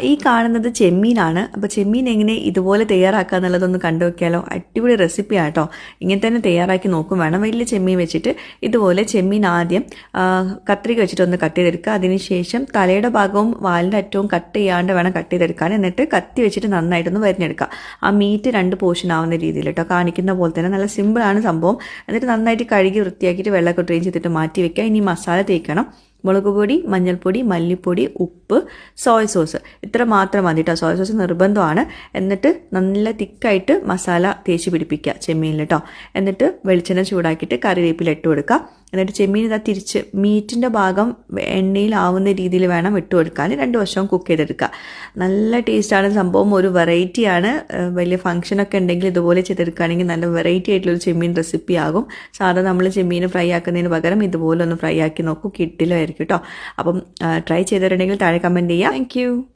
ഈ കാണുന്നത് ചെമ്മീനാണ്. അപ്പോൾ ചെമ്മീൻ എങ്ങനെ ഇതുപോലെ തയ്യാറാക്കുക എന്നുള്ളതൊന്ന് കണ്ടു നോക്കിയാലോ. അടിപൊളി റെസിപ്പിയാണ് കേട്ടോ. ഇങ്ങനെ തന്നെ തയ്യാറാക്കി നോക്കും വേണം. വലിയ ചെമ്മീൻ വെച്ചിട്ട് ഇതുപോലെ ചെമ്മീൻ ആദ്യം കത്രിക വെച്ചിട്ട് ഒന്ന് കട്ട് ചെയ്തെടുക്കുക. അതിനുശേഷം തലയുടെ ഭാഗവും വാലിൻ്റെ അറ്റവും കട്ട് ചെയ്യാണ്ട് വേണം കട്ട് ചെയ്തെടുക്കാൻ. എന്നിട്ട് കത്തി വെച്ചിട്ട് നന്നായിട്ടൊന്ന് വരിഞ്ഞെടുക്കുക. ആ മീറ്റ് 2 പോർഷൻ ആവുന്ന രീതിയിൽ കേട്ടോ. കാണിക്കുന്ന പോലെ തന്നെ നല്ല സിമ്പിളാണ് സംഭവം. എന്നിട്ട് നന്നായിട്ട് കഴുകി വൃത്തിയാക്കിയിട്ട് വെള്ളമൊക്കെ ഡ്രെയിൻ ചെയ്തിട്ട് മാറ്റി വെക്കുക. ഇനി മസാല തേക്കണം. മുളക് പൊടി, മഞ്ഞൾപ്പൊടി, മല്ലിപ്പൊടി, ഉപ്പ്, സോയ സോസ്, ഇത്ര മാത്രം മതി കേട്ടോ. സോയ സോസ് നിർബന്ധമാണ്. എന്നിട്ട് നല്ല തിക്കായിട്ട് മസാല തേച്ച് പിടിപ്പിക്കുക ചെമ്മീനിൽ കേട്ടോ. എന്നിട്ട് വെളിച്ചെണ്ണ ചൂടാക്കിയിട്ട് കറിവേപ്പില ഇട്ട് കൊടുക്കുക. എന്നിട്ട് ചെമ്മീൻ ഇതാ തിരിച്ച് മീറ്റിൻ്റെ ഭാഗം എണ്ണയിലാവുന്ന രീതിയിൽ വേണം ഇട്ട് കൊടുക്കാൻ. 2 വശവും കുക്ക് ചെയ്തെടുക്കുക. നല്ല ടേസ്റ്റാണ് സംഭവം. ഒരു വെറൈറ്റിയാണ്. വലിയ ഫംഗ്ഷനൊക്കെ ഉണ്ടെങ്കിൽ ഇതുപോലെ ചെയ്തെടുക്കുകയാണെങ്കിൽ നല്ല വെറൈറ്റി ആയിട്ടുള്ളൊരു ചെമ്മീൻ റെസിപ്പി ആകും. സാധാരണ നമ്മൾ ചെമ്മീൻ ഫ്രൈ ആക്കുന്നതിന് പകരം ഇതുപോലെ ഒന്ന് ഫ്രൈ ആക്കി നോക്കൂ. കിട്ടില്ലായിരിക്കും കേട്ടോ. അപ്പം ട്രൈ ചെയ്തിട്ടുണ്ടെങ്കിൽ താഴെ കമൻറ്റ് ചെയ്യുക. Thank you.